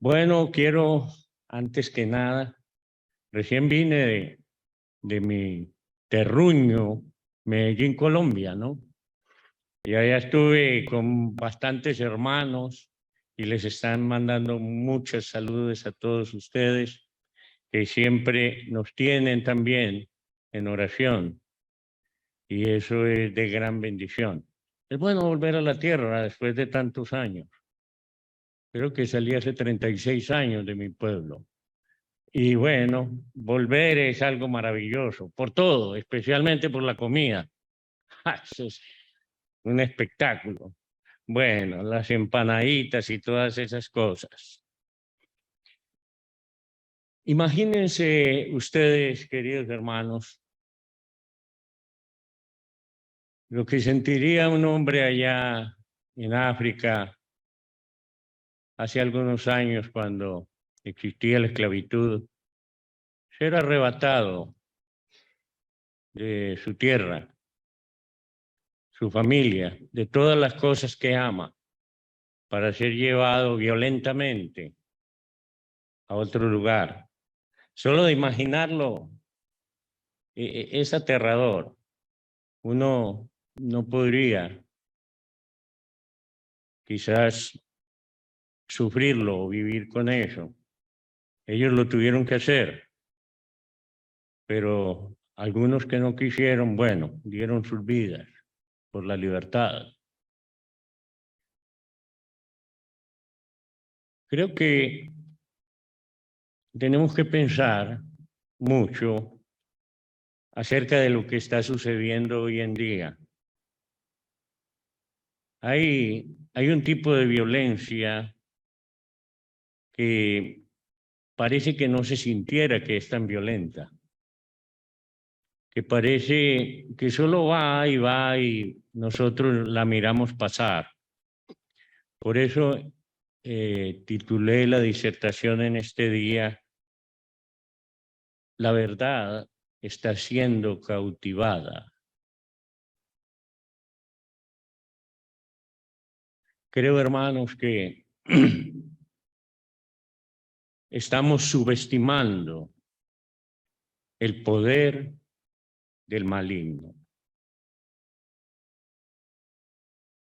Bueno, quiero, antes que nada, recién vine de mi terruño, Medellín, Colombia, ¿no? Y allá estuve con bastantes hermanos y les están mandando muchos saludos a todos ustedes que siempre nos tienen también en oración y eso es de gran bendición. Es bueno volver a la tierra después de tantos años. Creo que salí hace 36 años de mi pueblo. Y bueno, volver es algo maravilloso, por todo, especialmente por la comida. Eso es un espectáculo. Bueno, las empanaditas y todas esas cosas. Imagínense ustedes, queridos hermanos, lo que sentiría un hombre allá en África hace algunos años cuando existía la esclavitud, ser arrebatado de su tierra, su familia, de todas las cosas que ama, para ser llevado violentamente a otro lugar. Solo de imaginarlo es aterrador. Uno no podría quizás sufrirlo o vivir con eso. Ellos lo tuvieron que hacer, pero algunos que no quisieron, bueno, dieron sus vidas por la libertad. Creo que tenemos que pensar mucho acerca de lo que está sucediendo hoy en día. Hay un tipo de violencia que parece que no se sintiera que es tan violenta, que parece que solo va y nosotros la miramos pasar. Por eso titulé la disertación en este día, La verdad está siendo cautivada. Creo, hermanos, que estamos subestimando el poder del maligno.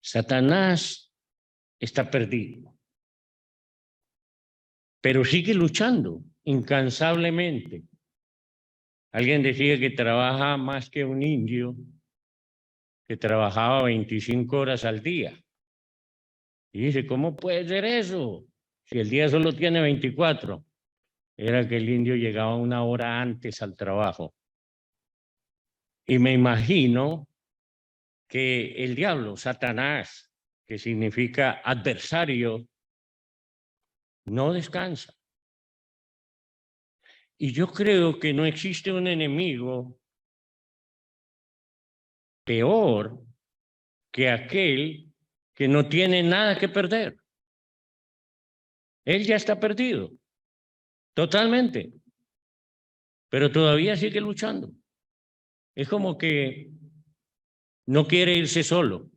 Satanás está perdido, pero sigue luchando incansablemente. Alguien decía que trabaja más que un indio, que trabajaba 25 horas al día. Y dice, ¿cómo puede ser eso? Si el día solo tiene 24. Era que el indio llegaba una hora antes al trabajo. Y me imagino que el diablo, Satanás, que significa adversario, no descansa. Y yo creo que no existe un enemigo peor que aquel que no tiene nada que perder. Él ya está perdido, totalmente, pero todavía sigue luchando. Es como que no quiere irse solo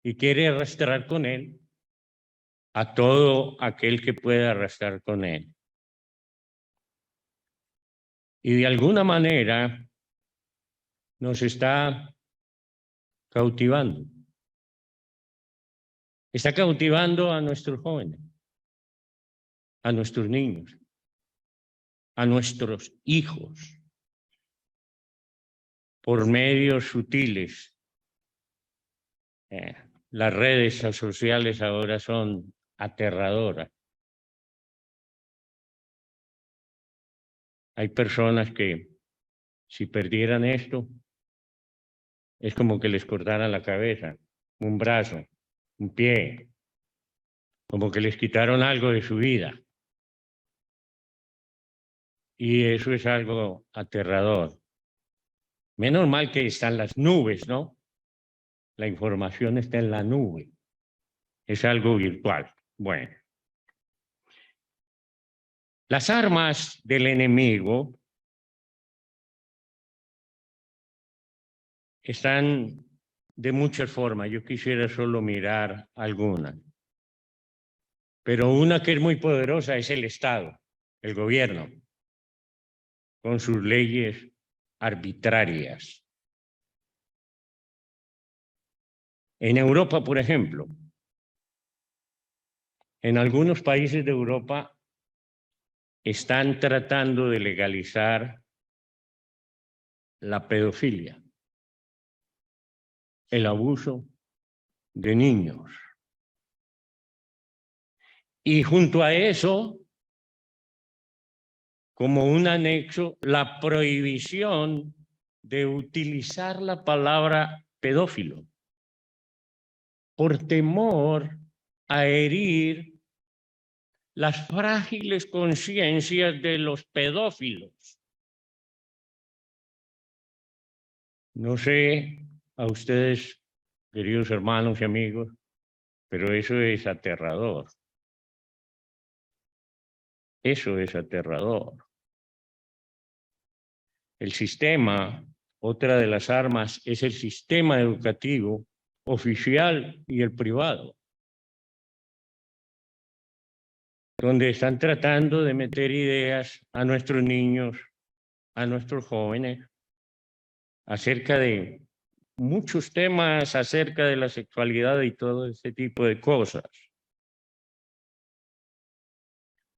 y quiere arrastrar con él a todo aquel que pueda arrastrar con él. Y de alguna manera nos está cautivando. Está cautivando a nuestros jóvenes, a nuestros niños, a nuestros hijos, por medios sutiles. Las redes sociales ahora son aterradoras. Hay personas que si perdieran esto, es como que les cortaran la cabeza, un brazo, un pie, como que les quitaron algo de su vida. Y eso es algo aterrador. Menos mal que están las nubes, ¿no? La información está en la nube. Es algo virtual. Bueno. Las armas del enemigo están de muchas formas. Yo quisiera solo mirar algunas. pero una que es muy poderosa es el Estado, el gobierno, con sus leyes arbitrarias. En Europa, por ejemplo, en algunos países de Europa están tratando de legalizar la pedofilia, el abuso de niños. Y junto a eso, como un anexo, la prohibición de utilizar la palabra pedófilo por temor a herir las frágiles conciencias de los pedófilos. No sé a ustedes, queridos hermanos y amigos, pero eso es aterrador. Eso es aterrador. El sistema, otra de las armas, es el sistema educativo oficial y el privado, donde están tratando de meter ideas a nuestros niños, a nuestros jóvenes, acerca de muchos temas acerca de la sexualidad y todo ese tipo de cosas.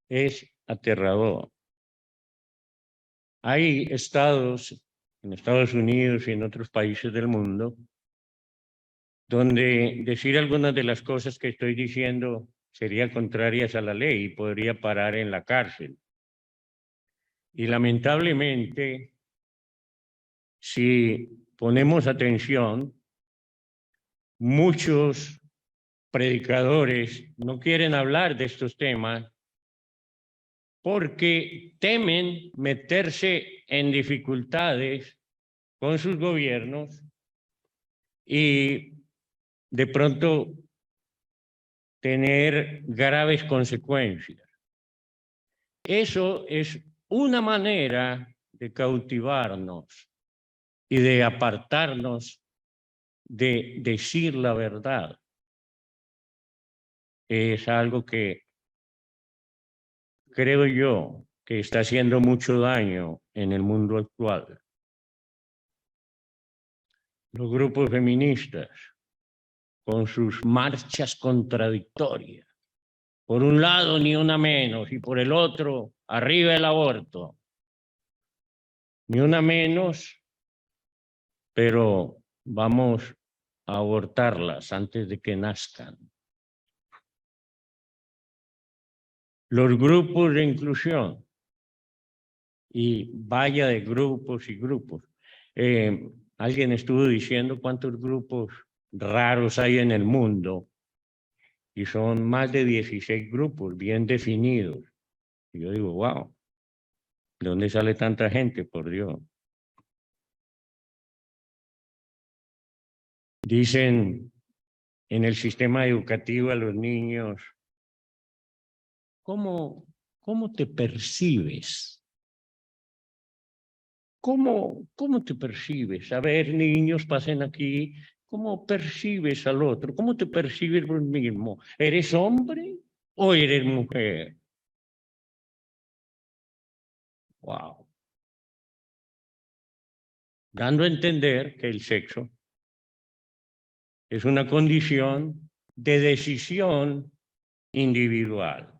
Es aterrador. Hay estados, en Estados Unidos y en otros países del mundo, donde decir algunas de las cosas que estoy diciendo sería contrarias a la ley y podría parar en la cárcel. Y lamentablemente, si ponemos atención, muchos predicadores no quieren hablar de estos temas porque temen meterse en dificultades con sus gobiernos y de pronto tener graves consecuencias. Eso es una manera de cautivarnos y de apartarnos de decir la verdad. Es algo que creo yo que está haciendo mucho daño en el mundo actual. Los grupos feministas, con sus marchas contradictorias, por un lado ni una menos y por el otro arriba el aborto, ni una menos, pero vamos a abortarlas antes de que nazcan. Los grupos de inclusión, y vaya de grupos y grupos. Alguien estuvo diciendo cuántos grupos raros hay en el mundo y son más de 16 grupos bien definidos. Y yo digo, wow, ¿de dónde sale tanta gente, por Dios? Dicen en el sistema educativo a los niños, ¿cómo te percibes? ¿Cómo te percibes? A ver, niños, pasen aquí. ¿Cómo percibes al otro? ¿Cómo te percibes vos mismo? ¿Eres hombre o eres mujer? Wow. Dando a entender que el sexo es una condición de decisión individual.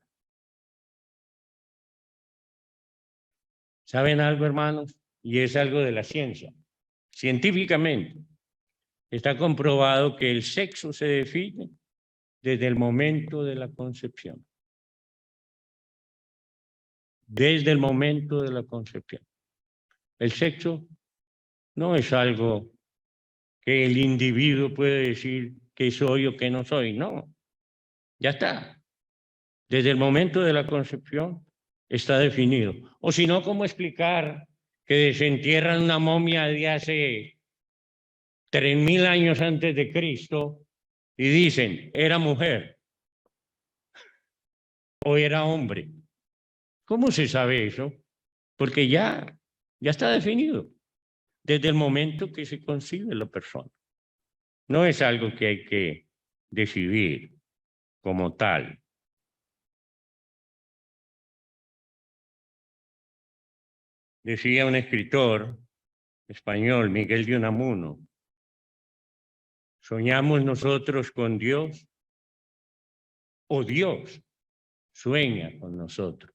¿Saben algo, hermanos? Y es algo de la ciencia. Científicamente está comprobado que el sexo se define desde el momento de la concepción. Desde el momento de la concepción. El sexo no es algo que el individuo puede decir que soy o que no soy, no. Ya está. Desde el momento de la concepción está definido. O si no, ¿cómo explicar que desentierran una momia de hace 3000 años antes de Cristo y dicen, era mujer o era hombre? ¿Cómo se sabe eso? Porque ya está definido desde el momento que se concibe la persona. No es algo que hay que decidir como tal. Decía un escritor español, Miguel de Unamuno, ¿soñamos nosotros con Dios o Dios sueña con nosotros?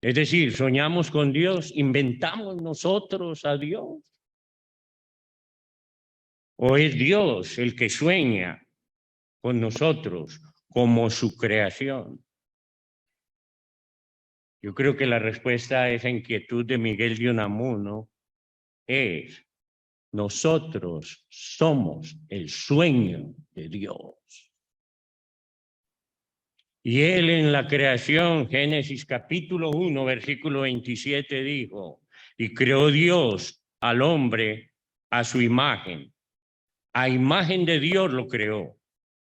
Es decir, soñamos con Dios, inventamos nosotros a Dios. ¿O es Dios el que sueña con nosotros como su creación? Yo creo que la respuesta a esa inquietud de Miguel de Unamuno es: nosotros somos el sueño de Dios. Y él en la creación, Génesis capítulo 1, versículo 27 dijo, y creó Dios al hombre a su imagen. A imagen de Dios lo creó.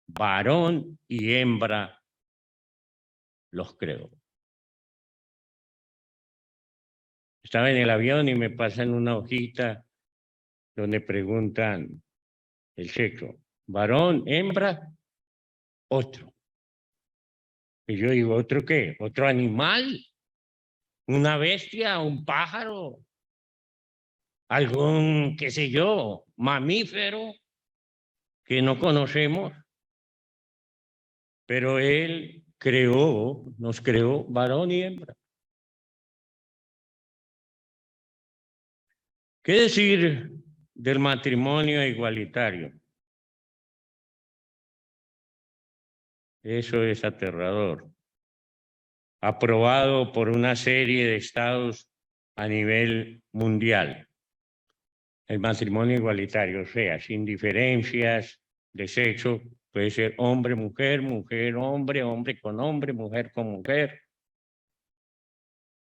Varón y hembra los creó. Estaba en el avión y me pasan una hojita donde preguntan el sexo. Varón, hembra, otro. Y yo digo, ¿otro qué? ¿Otro animal? ¿Una bestia? ¿Un pájaro? ¿Algún, qué sé yo, mamífero que no conocemos? Pero él creó, nos creó varón y hembra. ¿Qué decir del matrimonio igualitario? Eso es aterrador. Aprobado por una serie de estados a nivel mundial. El matrimonio igualitario, o sea, sin diferencias de sexo, puede ser hombre, mujer, mujer, hombre, hombre con hombre, mujer con mujer.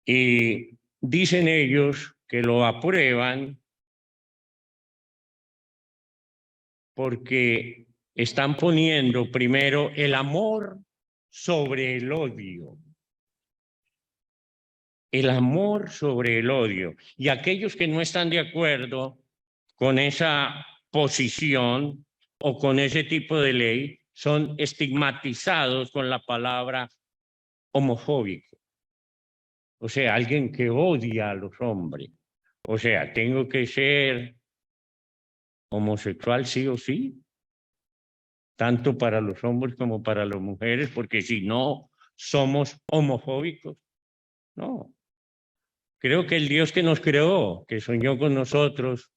Y dicen ellos que lo aprueban porque están poniendo primero el amor sobre el odio. El amor sobre el odio. Y aquellos que no están de acuerdo con esa posición o con ese tipo de ley son estigmatizados con la palabra homofóbico. O sea, alguien que odia a los hombres. O sea, tengo que ser homosexual sí o sí, tanto para los hombres como para las mujeres, porque si no somos homofóbicos. No. Creo que el Dios que nos creó, que soñó con nosotros,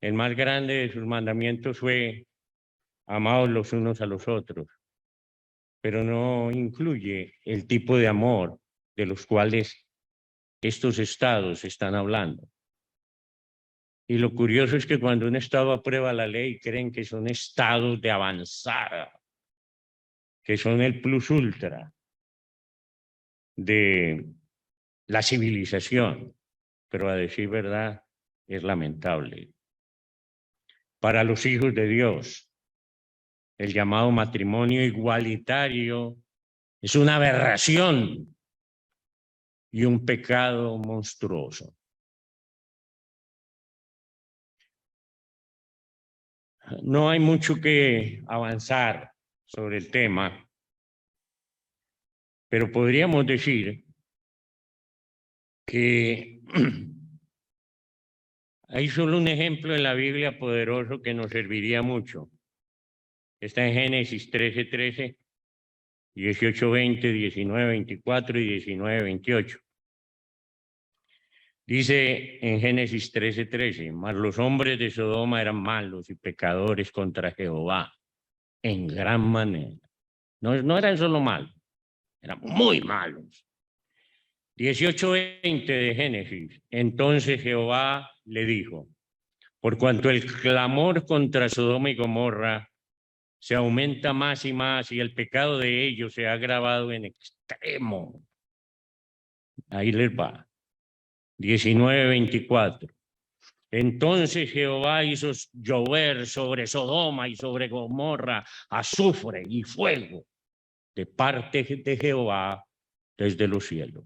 el más grande de sus mandamientos fue amaos los unos a los otros, pero no incluye el tipo de amor de los cuales estos estados están hablando. Y lo curioso es que cuando un estado aprueba la ley, creen que son estados de avanzada, que son el plus ultra de la civilización, pero a decir verdad es lamentable. Para los hijos de Dios, el llamado matrimonio igualitario es una aberración y un pecado monstruoso. No hay mucho que avanzar sobre el tema, pero podríamos decir que hay solo un ejemplo en la Biblia poderoso que nos serviría mucho. Está en Génesis 13:13, 18:20, 19:24 y 19:28. Dice en Génesis 13:13, mas los hombres de Sodoma eran malos y pecadores contra Jehová en gran manera. No eran solo malos, eran muy malos. 18:20 de Génesis. Entonces Jehová le dijo, por cuanto el clamor contra Sodoma y Gomorra se aumenta más y más y el pecado de ellos se ha agravado en extremo. Ahí les va. 19:24. Entonces Jehová hizo llover sobre Sodoma y sobre Gomorra azufre y fuego de parte de Jehová desde los cielos.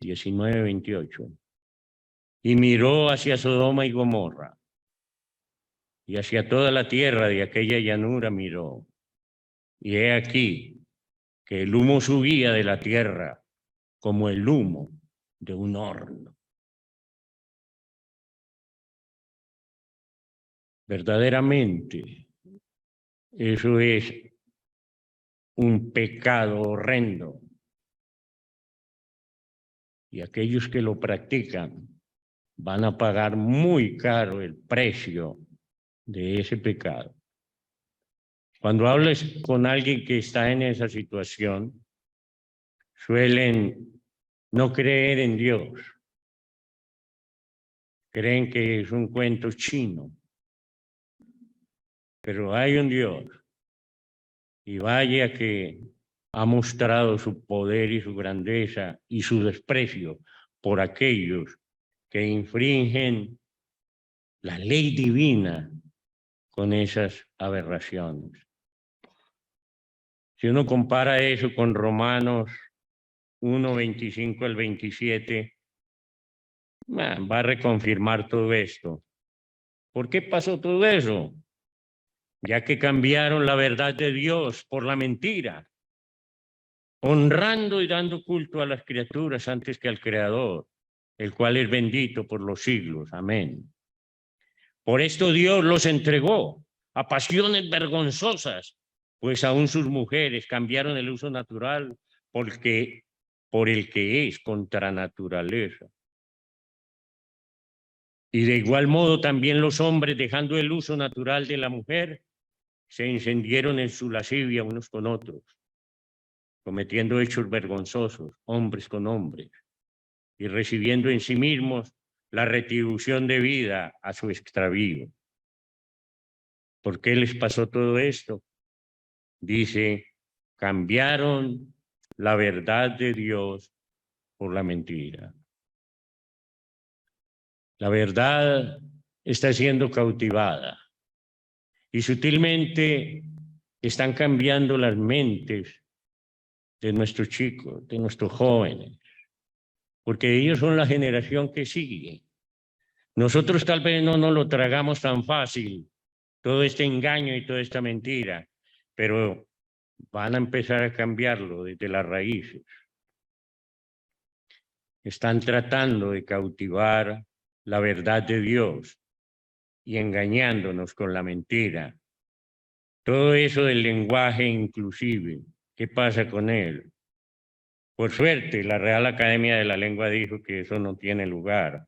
19:28. Y miró hacia Sodoma y Gomorra y hacia toda la tierra de aquella llanura miró. Y he aquí que el humo subía de la tierra como el humo de un horno. Verdaderamente, eso es un pecado horrendo. Y aquellos que lo practican van a pagar muy caro el precio de ese pecado. Cuando hables con alguien que está en esa situación, suelen no creer en Dios. Creen que es un cuento chino. Pero hay un Dios. Y vaya que ha mostrado su poder y su grandeza y su desprecio por aquellos que infringen la ley divina con esas aberraciones. Si uno compara eso con Romanos 1, 25 al 27, va a reconfirmar todo esto. ¿Por qué pasó todo eso? Ya que cambiaron la verdad de Dios por la mentira, honrando y dando culto a las criaturas antes que al Creador, el cual es bendito por los siglos. Amén. Por esto Dios los entregó a pasiones vergonzosas, pues aún sus mujeres cambiaron el uso natural por el que es contra naturaleza. Y de igual modo también los hombres, dejando el uso natural de la mujer, se encendieron en su lascivia unos con otros, cometiendo hechos vergonzosos, hombres con hombres, y recibiendo en sí mismos la retribución debida a su extravío. ¿Por qué les pasó todo esto? Dice, cambiaron la verdad de Dios por la mentira. La verdad está siendo cautivada y sutilmente están cambiando las mentes de nuestros chicos, de nuestros jóvenes, porque ellos son la generación que sigue. Nosotros tal vez no nos lo tragamos tan fácil, todo este engaño y toda esta mentira, pero van a empezar a cambiarlo desde las raíces. Están tratando de cautivar la verdad de Dios y engañándonos con la mentira. Todo eso del lenguaje inclusive, ¿qué pasa con él? Por suerte, la Real Academia de la Lengua dijo que eso no tiene lugar.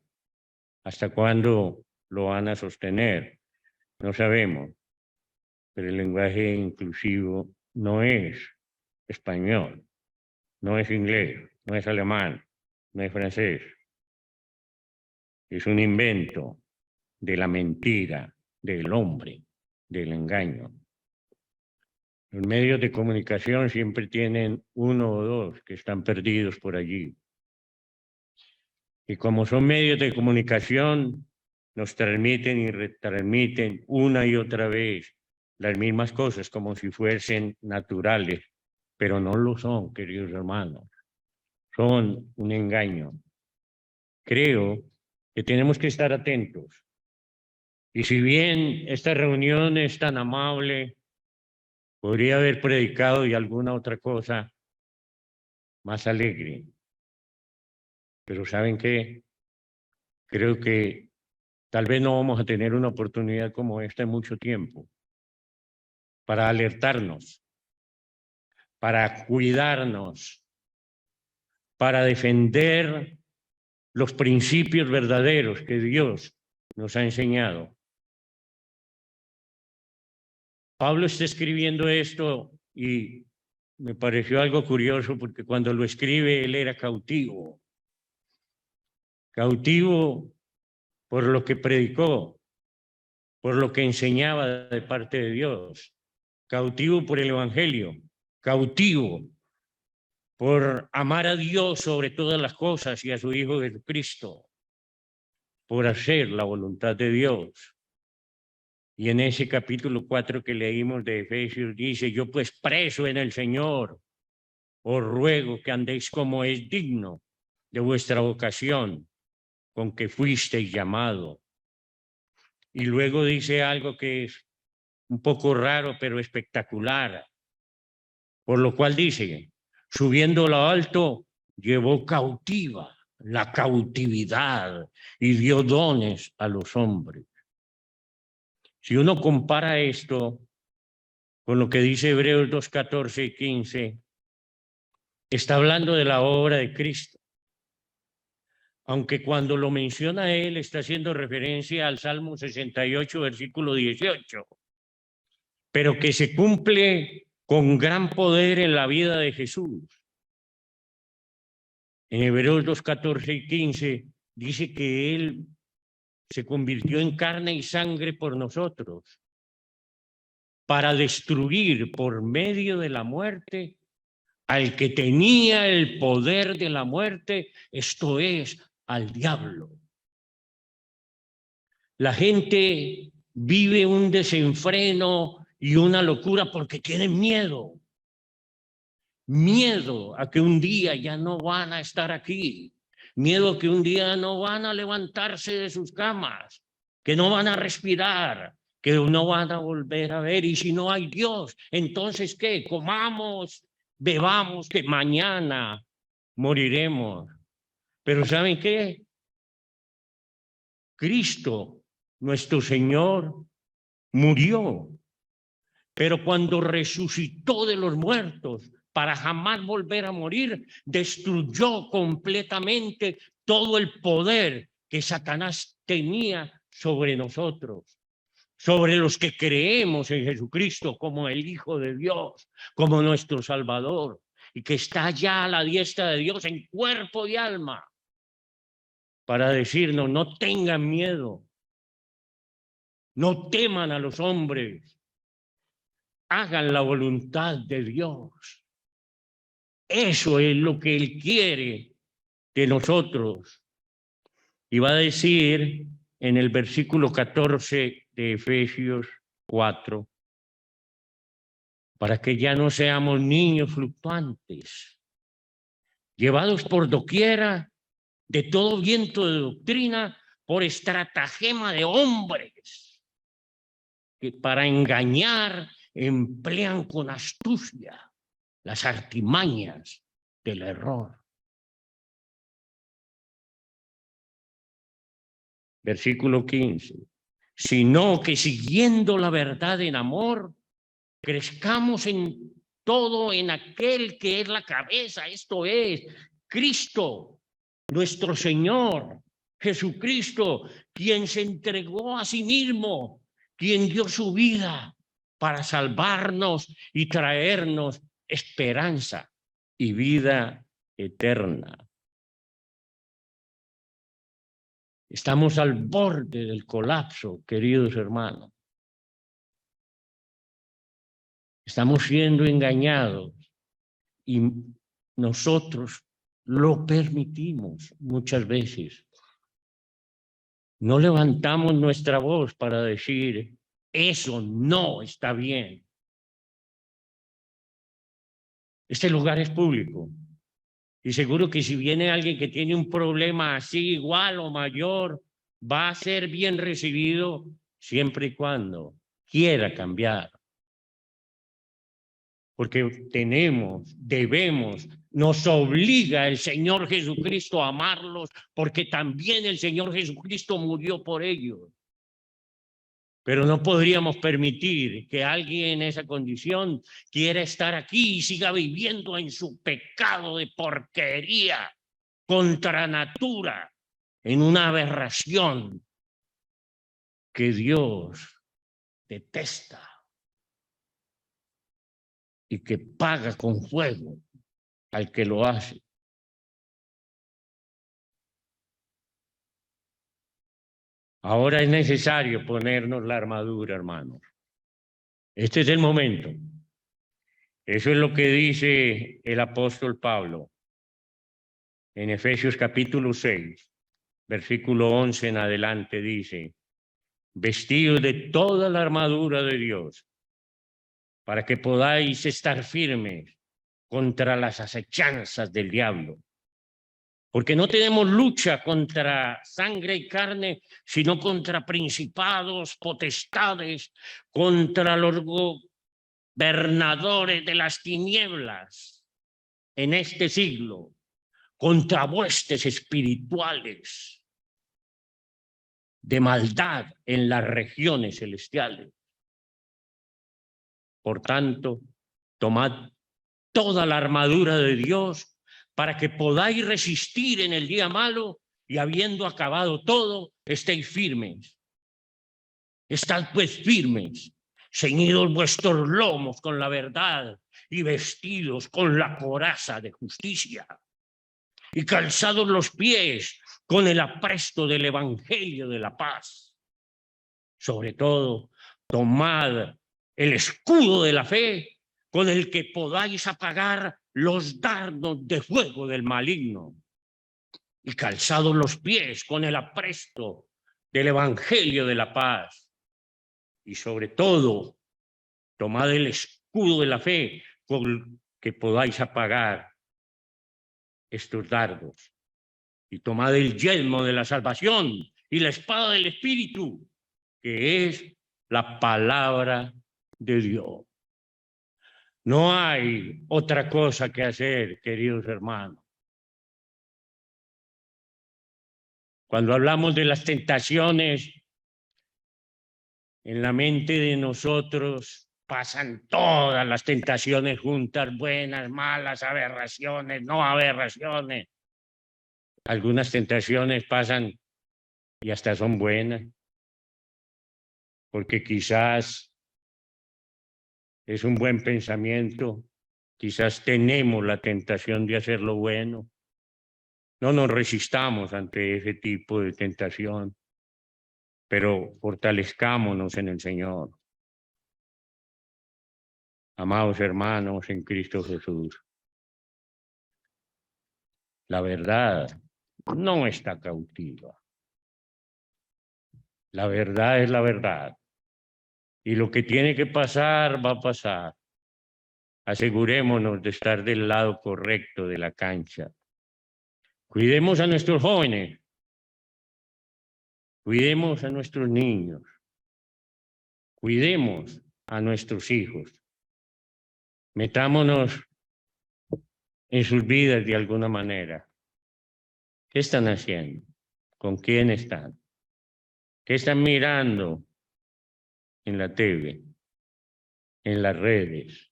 ¿Hasta cuándo lo van a sostener? No sabemos. Pero el lenguaje inclusivo no es español, no es inglés, no es alemán, no es francés. Es un invento de la mentira, del hombre, del engaño. Los medios de comunicación siempre tienen uno o dos que están perdidos por allí. Y como son medios de comunicación, nos transmiten y retransmiten una y otra vez las mismas cosas como si fuesen naturales, pero no lo son, queridos hermanos. Son un engaño. Creo que tenemos que estar atentos. Y si bien esta reunión es tan amable, podría haber predicado y alguna otra cosa más alegre. Pero ¿saben qué? Creo que tal vez no vamos a tener una oportunidad como esta en mucho tiempo para alertarnos, para cuidarnos, para defender los principios verdaderos que Dios nos ha enseñado. Pablo está escribiendo esto y me pareció algo curioso porque cuando lo escribe él era cautivo por lo que predicó, por lo que enseñaba de parte de Dios, cautivo por el Evangelio, cautivo por amar a Dios sobre todas las cosas y a su Hijo Jesucristo, por hacer la voluntad de Dios. Y en ese capítulo 4 que leímos de Efesios dice, yo pues preso en el Señor, os ruego que andéis como es digno de vuestra vocación, con que fuisteis llamado. Y luego dice algo que es un poco raro, pero espectacular. Por lo cual dice, subiendo a lo alto, llevó cautiva la cautividad y dio dones a los hombres. Si uno compara esto con lo que dice Hebreos 2, 14 y 15, está hablando de la obra de Cristo. Aunque cuando lo menciona él está haciendo referencia al Salmo 68, versículo 18, pero que se cumple con gran poder en la vida de Jesús. En Hebreos 2, 14 y 15 dice que él se convirtió en carne y sangre por nosotros para destruir por medio de la muerte al que tenía el poder de la muerte, esto es, al diablo. La gente vive un desenfreno y una locura porque tienen miedo. Miedo a que un día ya no van a estar aquí. Miedo a que un día no van a levantarse de sus camas, que no van a respirar, que no van a volver a ver. Y si no hay Dios, entonces ¿qué? Comamos, bebamos, que mañana moriremos. Pero ¿saben qué? Cristo, nuestro Señor, murió, pero cuando resucitó de los muertos para jamás volver a morir, destruyó completamente todo el poder que Satanás tenía sobre nosotros, sobre los que creemos en Jesucristo como el Hijo de Dios, como nuestro Salvador, y que está ya a la diestra de Dios en cuerpo y alma, para decirnos, no tengan miedo, no teman a los hombres, hagan la voluntad de Dios. Eso es lo que Él quiere de nosotros. Y va a decir en el versículo 14 de Efesios 4, para que ya no seamos niños fluctuantes, llevados por doquiera de todo viento de doctrina, por estratagema de hombres, que para engañar emplean con astucia las artimañas del error. Versículo 15. Sino que siguiendo la verdad en amor, crezcamos en todo en aquel que es la cabeza, esto es, Cristo, nuestro Señor, Jesucristo, quien se entregó a sí mismo, quien dio su vida para salvarnos y traernos esperanza y vida eterna. Estamos al borde del colapso, queridos hermanos. Estamos siendo engañados y nosotros lo permitimos muchas veces. No levantamos nuestra voz para decir, eso no está bien. Este lugar es público. Y seguro que si viene alguien que tiene un problema así, igual o mayor, va a ser bien recibido siempre y cuando quiera cambiar. Porque debemos, nos obliga el Señor Jesucristo a amarlos, porque también el Señor Jesucristo murió por ellos. Pero no podríamos permitir que alguien en esa condición quiera estar aquí y siga viviendo en su pecado de porquería, contra natura, en una aberración que Dios detesta y que paga con fuego al que lo hace. Ahora es necesario ponernos la armadura, hermanos. Este es el momento. Eso es lo que dice el apóstol Pablo en Efesios capítulo 6, versículo 11 en adelante, dice, vestidos de toda la armadura de Dios, para que podáis estar firmes contra las acechanzas del diablo. Porque no tenemos lucha contra sangre y carne, sino contra principados, potestades, contra los gobernadores de las tinieblas en este siglo, contra huestes espirituales de maldad en las regiones celestiales. Por tanto, tomad toda la armadura de Dios para que podáis resistir en el día malo y habiendo acabado todo, estéis firmes. Estad pues firmes, ceñidos vuestros lomos con la verdad y vestidos con la coraza de justicia y calzados los pies con el apresto del evangelio de la paz. Sobre todo, tomad el escudo de la fe con el que podáis apagar los dardos de fuego del maligno y calzados los pies con el apresto del evangelio de la paz. Y sobre todo, tomad el escudo de la fe con que podáis apagar estos dardos. Y tomad el yelmo de la salvación y la espada del Espíritu, que es la palabra de Dios. No hay otra cosa que hacer, queridos hermanos. Cuando hablamos de las tentaciones, en la mente de nosotros pasan todas las tentaciones juntas, buenas, malas, aberraciones, no aberraciones. Algunas tentaciones pasan y hasta son buenas, porque quizás es un buen pensamiento, quizás tenemos la tentación de hacer lo bueno. No nos resistamos ante ese tipo de tentación, pero fortalezcámonos en el Señor. Amados hermanos en Cristo Jesús, la verdad no está cautiva. La verdad es la verdad. Y lo que tiene que pasar, va a pasar. Asegurémonos de estar del lado correcto de la cancha. Cuidemos a nuestros jóvenes. Cuidemos a nuestros niños. Cuidemos a nuestros hijos. Metámonos en sus vidas de alguna manera. ¿Qué están haciendo? ¿Con quién están? ¿Qué están mirando en la TV, en las redes,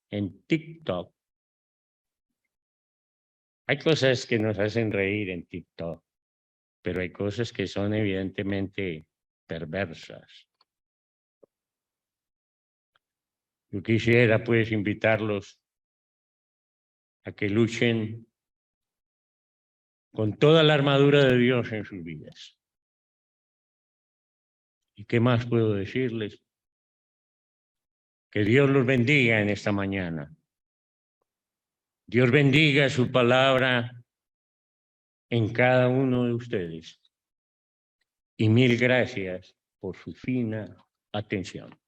en TikTok? Hay cosas que nos hacen reír en TikTok, pero hay cosas que son evidentemente perversas. Yo quisiera pues invitarlos a que luchen con toda la armadura de Dios en sus vidas. ¿Y qué más puedo decirles? Que Dios los bendiga en esta mañana. Dios bendiga su palabra en cada uno de ustedes. Y mil gracias por su fina atención.